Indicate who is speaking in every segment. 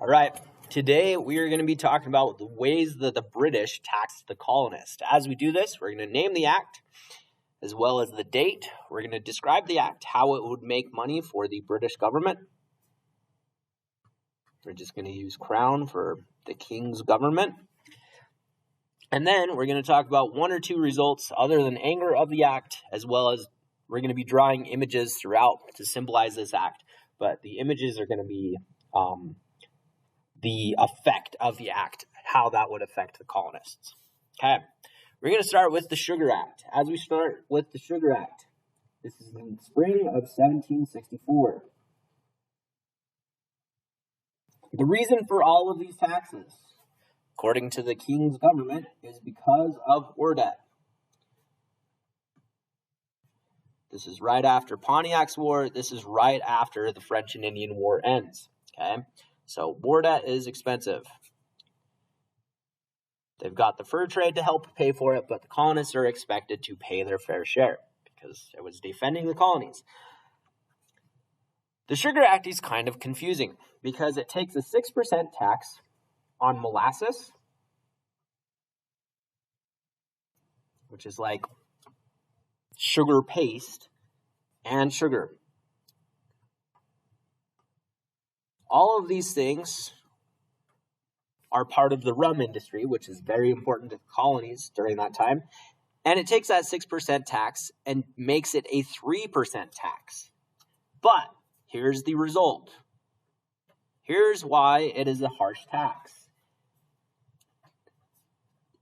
Speaker 1: All right, today we are going to be talking about the ways that the British taxed the colonists. As we do this, we're going to name the act as well as the date. We're going to describe the act, how it would make money for the British government. We're just going to use crown for the king's government. And then we're going to talk about one or two results other than anger of the act, as well as we're going to be drawing images throughout to symbolize this act. But the images are going to be the effect of the act, how that would affect the colonists. Okay, we're going to start with the Sugar Act. As we start with the Sugar Act, this is in spring of 1764. The reason for all of these taxes, according to the king's government, is because of war debt. This is right after Pontiac's War. This is right after the French and Indian War ends. Okay, so war debt is expensive. They've got the fur trade to help pay for it, but the colonists are expected to pay their fair share because it was defending the colonies. The Sugar Act is kind of confusing because it takes a 6% tax on molasses, which is like sugar paste, and sugar. All of these things are part of the rum industry, which is very important to the colonies during that time. And it takes that 6% tax and makes it a 3% tax. But here's the result. Here's why it is a harsh tax.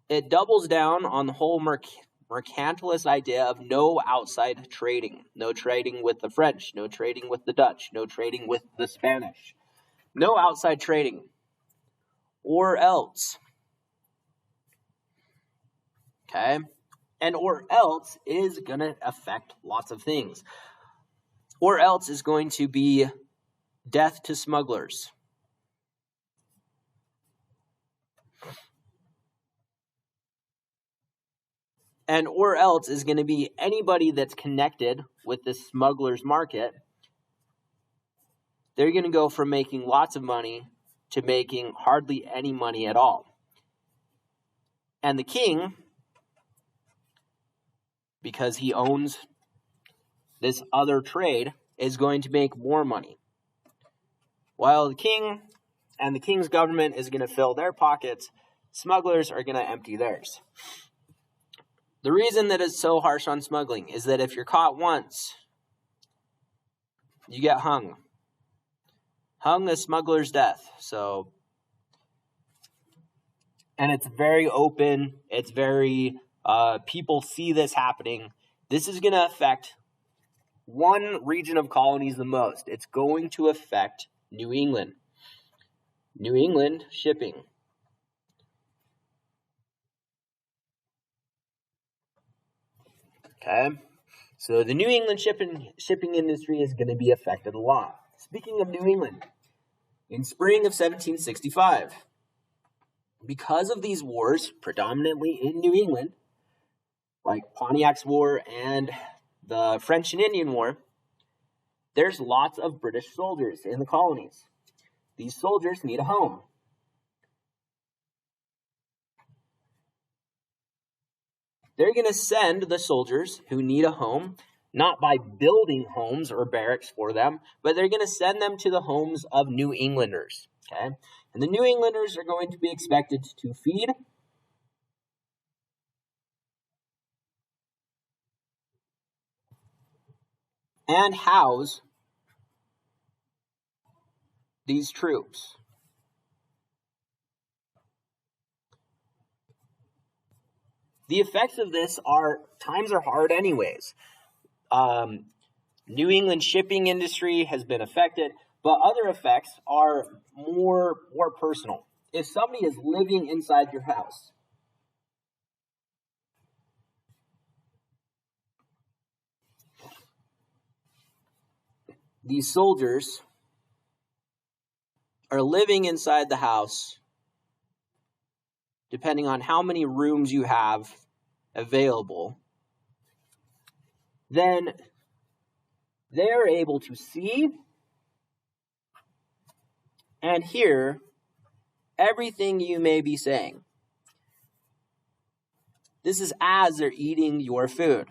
Speaker 1: It doubles down on the whole mercantilist idea of no outside trading. No trading with the French, no trading with the Dutch, no trading with the Spanish. No outside trading. Or else. Okay? And or else is going to affect lots of things. Or else is going to be death to smugglers. And or else is going to be anybody that's connected with the smuggler's market. They're going to go from making lots of money to making hardly any money at all. And the king, because he owns this other trade, is going to make more money. While the king and the king's government is going to fill their pockets, smugglers are going to empty theirs. The reason that it's so harsh on smuggling is that if you're caught once, you get hung. Hung a smuggler's death. And it's very open. It's very, people see this happening. This is going to affect one region of colonies the most. It's going to affect New England. New England shipping. Okay, so the New England shipping industry is going to be affected a lot. Speaking of New England, in spring of 1765, because of these wars, predominantly in New England, like Pontiac's War and the French and Indian War, there's lots of British soldiers in the colonies. These soldiers need a home. They're going to send the soldiers who need a home, not by building homes or barracks for them, but they're going to send them to the homes of New Englanders. Okay? And the New Englanders are going to be expected to feed and house these troops. The effects of this are, times are hard anyways. New England shipping industry has been affected, but other effects are more personal. If somebody is living inside your house, these soldiers are living inside the house, depending on how many rooms you have available, then they're able to see and hear everything you may be saying. This is as they're eating your food,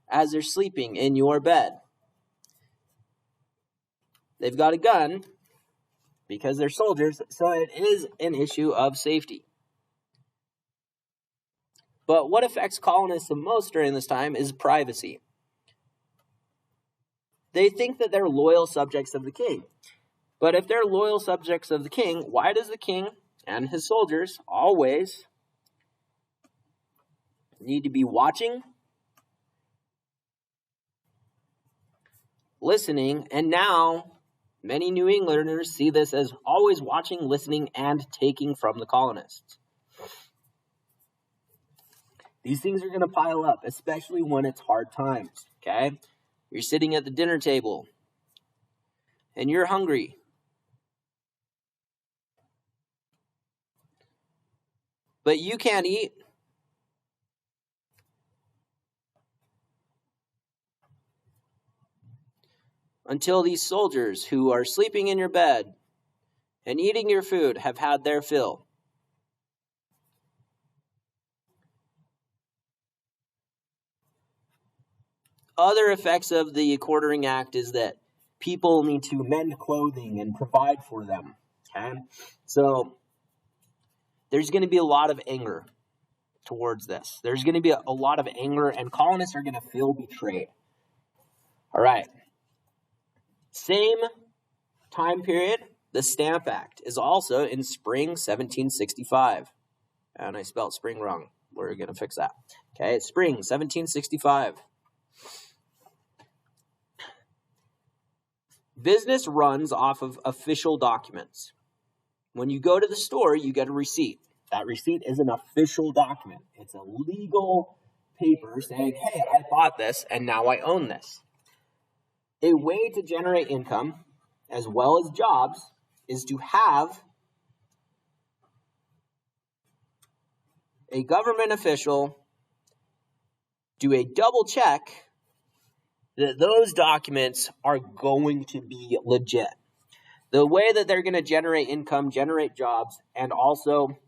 Speaker 1: as they're sleeping in your bed. They've got a gun because they're soldiers, so it is an issue of safety. But what affects colonists the most during this time is privacy. They think that they're loyal subjects of the king. But if they're loyal subjects of the king, why does the king and his soldiers always need to be watching, listening, and now many New Englanders see this as always watching, listening, and taking from the colonists. These things are going to pile up, especially when it's hard times, okay? You're sitting at the dinner table, and you're hungry. But you can't eat. Until these soldiers who are sleeping in your bed and eating your food have had their fill. Other effects of the Quartering Act is that people need to mend clothing and provide for them. Okay? So there's going to be a lot of anger towards this. There's going to be a lot of anger, and colonists are going to feel betrayed. All right. Same time period, the Stamp Act is also in spring 1765. And I spelled spring wrong. We're going to fix that. Okay, it's spring 1765. Business runs off of official documents. When you go to the store, you get a receipt. That receipt is an official document. It's a legal paper saying, hey, I bought this and now I own this. A way to generate income, as well as jobs, is to have a government official do a double check that those documents are going to be legit. The way that they're going to generate income, generate jobs, and also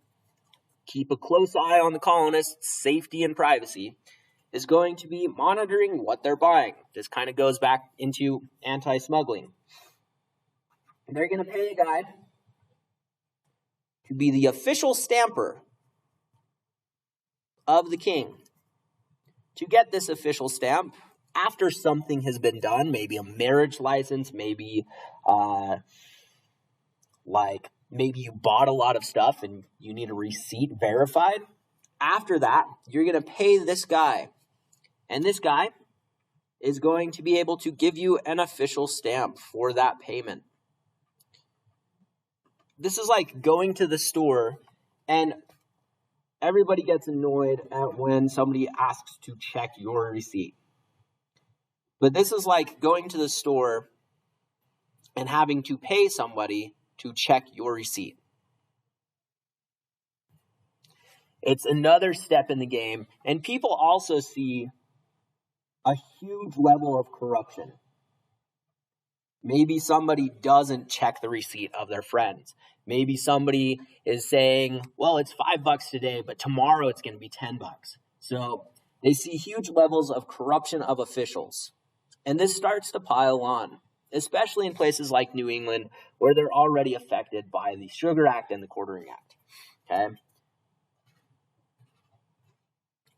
Speaker 1: keep a close eye on the colonists' safety and privacy is going to be monitoring what they're buying. This kind of goes back into anti-smuggling. They're going to pay a guy to be the official stamper of the king. To get this official stamp, after something has been done, maybe a marriage license, maybe maybe you bought a lot of stuff and you need a receipt verified. After that, you're going to pay this guy. And this guy is going to be able to give you an official stamp for that payment. This is like going to the store and everybody gets annoyed at when somebody asks to check your receipt. But this is like going to the store and having to pay somebody to check your receipt. It's another step in the game, and people also see a huge level of corruption. Maybe somebody doesn't check the receipt of their friends. Maybe somebody is saying, well, it's $5 today, but tomorrow it's going to be $10. So they see huge levels of corruption of officials. And this starts to pile on, especially in places like New England, where they're already affected by the Sugar Act and the Quartering Act. Okay?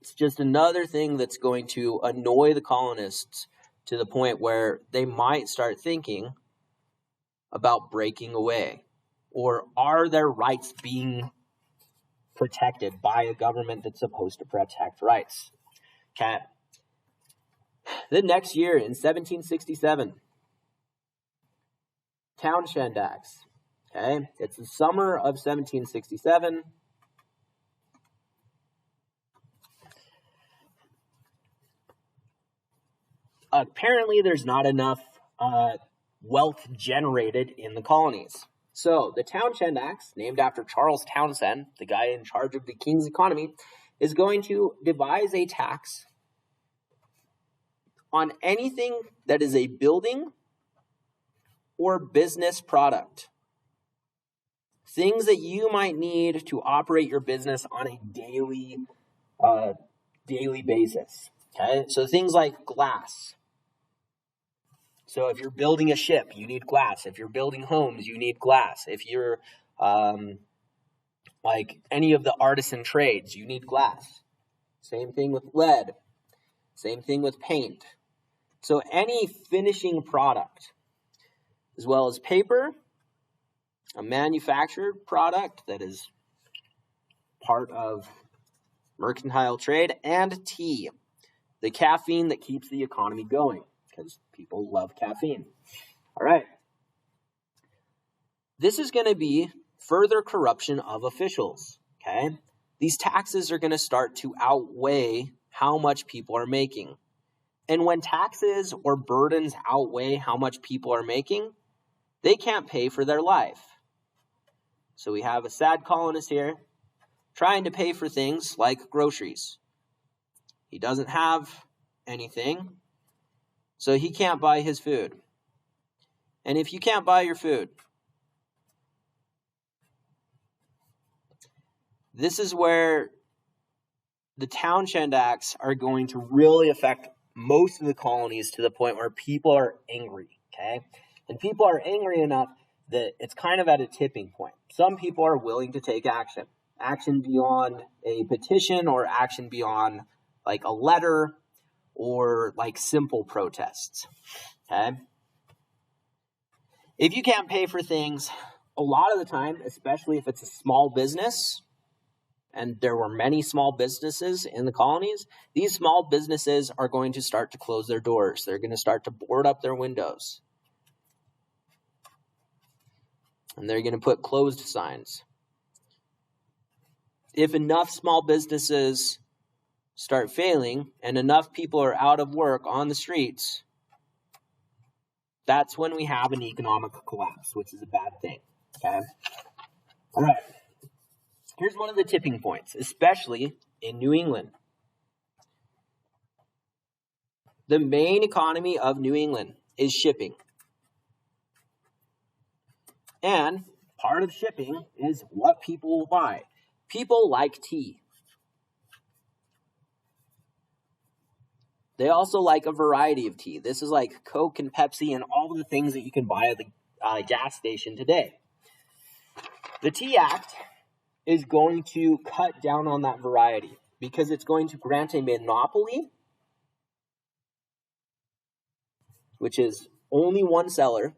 Speaker 1: It's just another thing that's going to annoy the colonists to the point where they might start thinking about breaking away. Or are their rights being protected by a government that's supposed to protect rights? Okay. The next year, in 1767, Townshend Acts. Okay, it's the summer of 1767. Apparently, there's not enough wealth generated in the colonies. So, the Townshend Acts, named after Charles Townshend, the guy in charge of the king's economy, is going to devise a tax on anything that is a building or business product. things that you might need to operate your business on a daily basis. Okay, so things like glass. So if you're building a ship, you need glass. If you're building homes, you need glass. If you're like any of the artisan trades, you need glass. Same thing with lead. Same thing with paint. So any finishing product, as well as paper, a manufactured product that is part of mercantile trade, and tea, the caffeine that keeps the economy going, because people love caffeine. All right. This is going to be further corruption of officials, okay? These taxes are going to start to outweigh how much people are making. And when taxes or burdens outweigh how much people are making, they can't pay for their life. So we have a sad colonist here trying to pay for things like groceries. He doesn't have anything, so he can't buy his food. And if you can't buy your food, this is where the Townshend Acts are going to really affect most of the colonies to the point where people are angry, okay? And people are angry enough that it's kind of at a tipping point. Some people are willing to take action. Action beyond a petition or action beyond like a letter or like simple protests, okay? If you can't pay for things, a lot of the time, especially if it's a small business, and there were many small businesses in the colonies, these small businesses are going to start to close their doors. They're going to start to board up their windows. And they're going to put closed signs. If enough small businesses start failing and enough people are out of work on the streets, that's when we have an economic collapse, which is a bad thing. Okay? All right. Here's one of the tipping points, especially in New England. The main economy of New England is shipping. And part of shipping is what people will buy. People like tea. They also like a variety of tea. This is like Coke and Pepsi and all of the things that you can buy at the gas station today. The Tea Act is going to cut down on that variety because it's going to grant a monopoly, which is only one seller,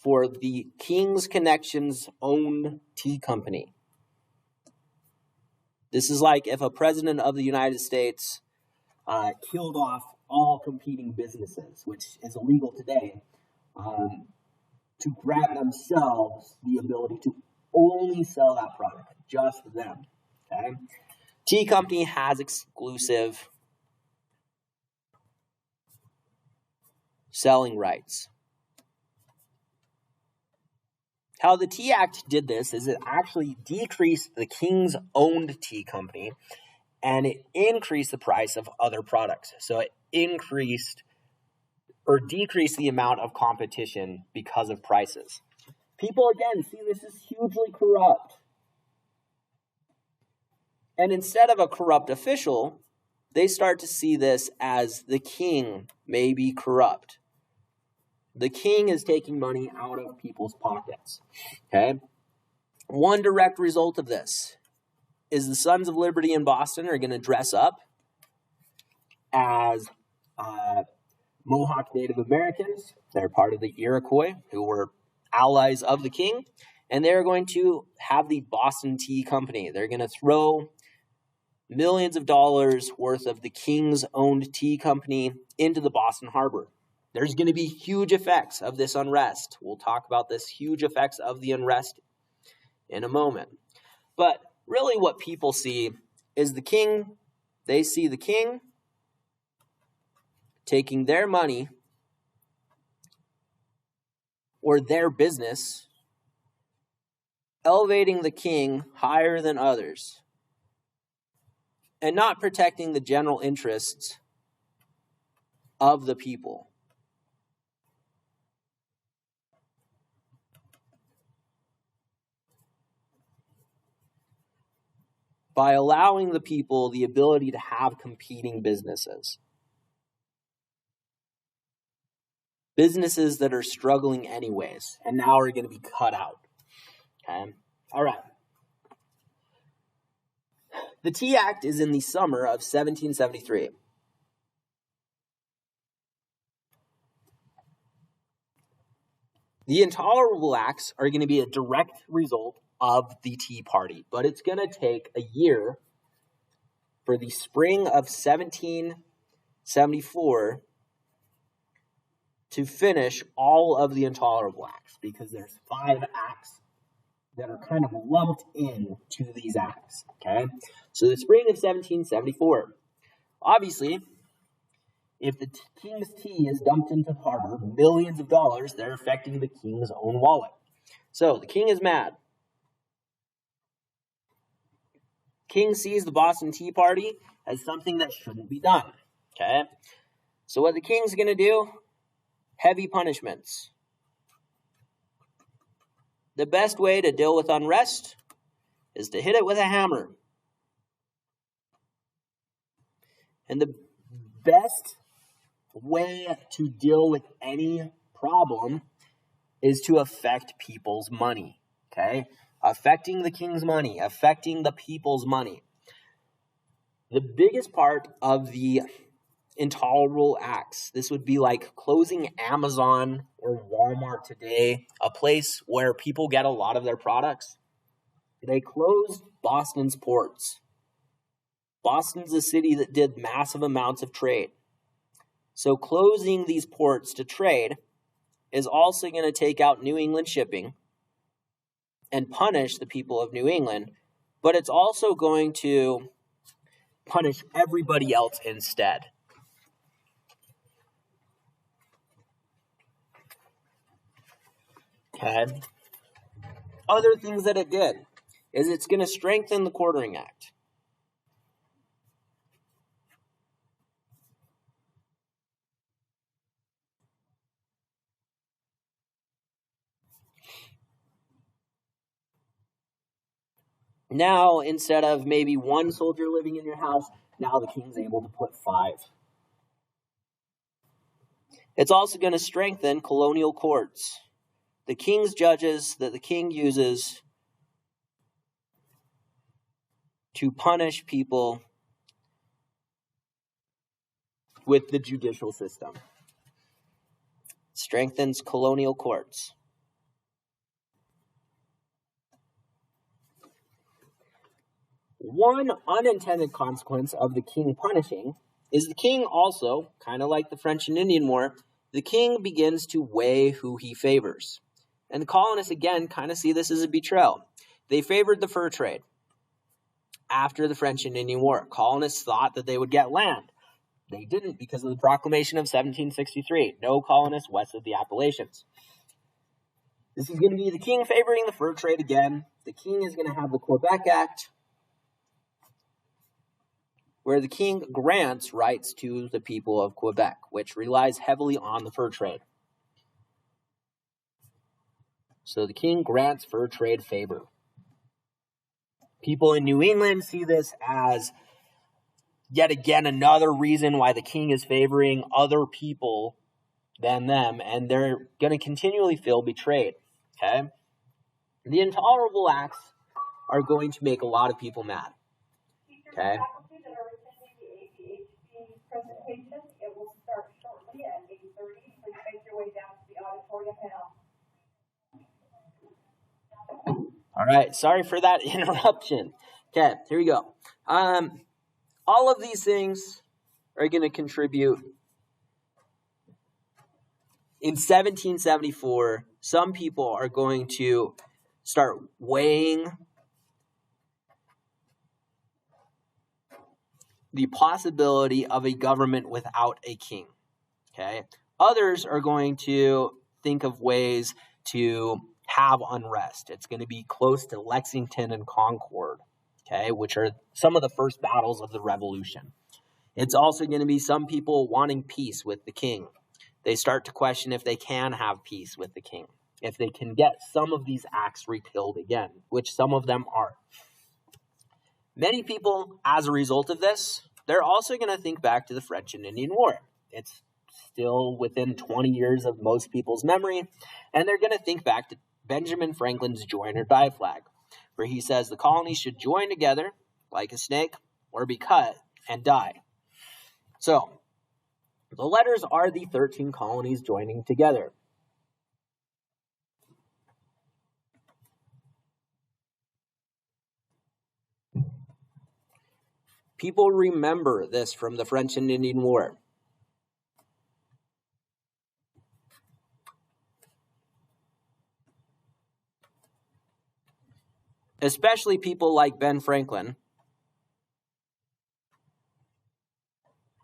Speaker 1: for the King's Connections owned tea company. This is like if a president of the United States killed off all competing businesses, which is illegal today, to grant themselves the ability to only sell that product, just them. Okay? Tea company has exclusive selling rights. How the Tea Act did this is it actually decreased the King's owned tea company and it increased the price of other products. So it increased or decrease the amount of competition because of prices. People, again, see this as hugely corrupt. And instead of a corrupt official, they start to see this as the king may be corrupt. The king is taking money out of people's pockets. Okay? One direct result of this is the Sons of Liberty in Boston are going to dress up as Mohawk Native Americans. They're part of the Iroquois, who were allies of the king, and they're going to have the Boston Tea Company. They're going to throw millions of dollars worth of the king's owned tea company into the Boston Harbor. There's going to be huge effects of this unrest. We'll talk about this huge effects of the unrest in a moment. But really what people see is the king. They see the king taking their money or their business, elevating the king higher than others, and not protecting the general interests of the people. by allowing the people the ability to have competing businesses. Businesses that are struggling anyways, and now are going to be cut out. Okay? All right. The Tea Act is in the summer of 1773. The Intolerable Acts are going to be a direct result of the Tea Party, but it's going to take a year for the spring of 1774 to finish all of the Intolerable Acts, because there's 5 acts that are kind of lumped into these acts, okay? So the spring of 1774. Obviously, if the king's tea is dumped into the harbor, millions of dollars, they're affecting the king's own wallet. So the king is mad. King sees the Boston Tea Party as something that shouldn't be done, okay? So what the king's going to do? Heavy punishments. The best way to deal with unrest is to hit it with a hammer. And the best way to deal with any problem is to affect people's money, okay? Affecting the king's money, affecting the people's money. The biggest part of the Intolerable Acts, this would be like closing Amazon or Walmart today, a place where people get a lot of their products. They closed Boston's ports. Boston's a city that did massive amounts of trade. So closing these ports to trade is also going to take out New England shipping and punish the people of New England, but it's also going to punish everybody else instead. Okay. Other things that it did is it's going to strengthen the Quartering Act. Now, instead of maybe 1 soldier living in your house, now the king's able to put 5. It's also going to strengthen colonial courts. The king's judges that the king uses to punish people with the judicial system. Strengthens colonial courts. One unintended consequence of the king punishing is the king also, kind of like the French and Indian War, the king begins to weigh who he favors. And the colonists, again, kind of see this as a betrayal. They favored the fur trade after the French and Indian War. Colonists thought that they would get land. They didn't because of the proclamation of 1763. No colonists west of the Appalachians. This is going to be the king favoring the fur trade again. The king is going to have the Quebec Act, where the king grants rights to the people of Quebec, which relies heavily on the fur trade. So the king grants fur trade favor. People in New England see this as yet again another reason why the king is favoring other people than them, and they're going to continually feel betrayed. Okay? The Intolerable Acts are going to make a lot of people mad. Okay?
Speaker 2: It will start shortly at 8:30. Please make your way down to the auditorium now.
Speaker 1: All right, sorry for that interruption. Okay, here we go. All of these things are going to contribute. In 1774, some people are going to start weighing the possibility of a government without a king. Okay? Others are going to think of ways to have unrest. It's going to be close to Lexington and Concord, okay, which are some of the first battles of the Revolution. It's also going to be some people wanting peace with the king. They start to question if they can have peace with the king, if they can get some of these acts repealed again, which some of them are. Many people, as a result of this, they're also going to think back to the French and Indian War. It's still within 20 years of most people's memory, and they're going to think back to Benjamin Franklin's join or die flag, where he says the colonies should join together like a snake or be cut and die. So, the letters are the 13 colonies joining together. People remember this from the French and Indian War. Especially people like Ben Franklin,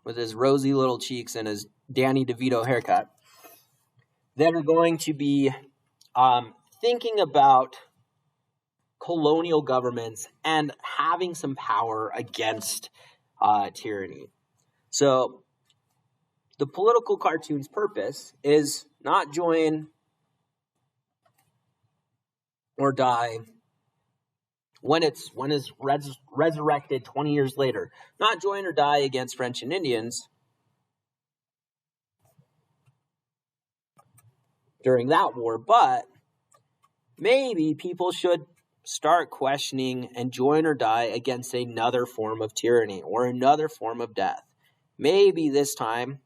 Speaker 1: with his rosy little cheeks and his Danny DeVito haircut, that are going to be thinking about colonial governments and having some power against tyranny. So the political cartoon's purpose is not join or die when it's resurrected 20 years later. Not join or die against French and Indians during that war, but maybe people should start questioning and join or die against another form of tyranny or another form of death. Maybe this time,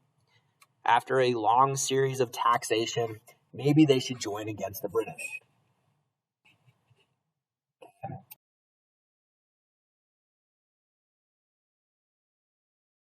Speaker 1: after a long series of taxation, maybe they should join against the British.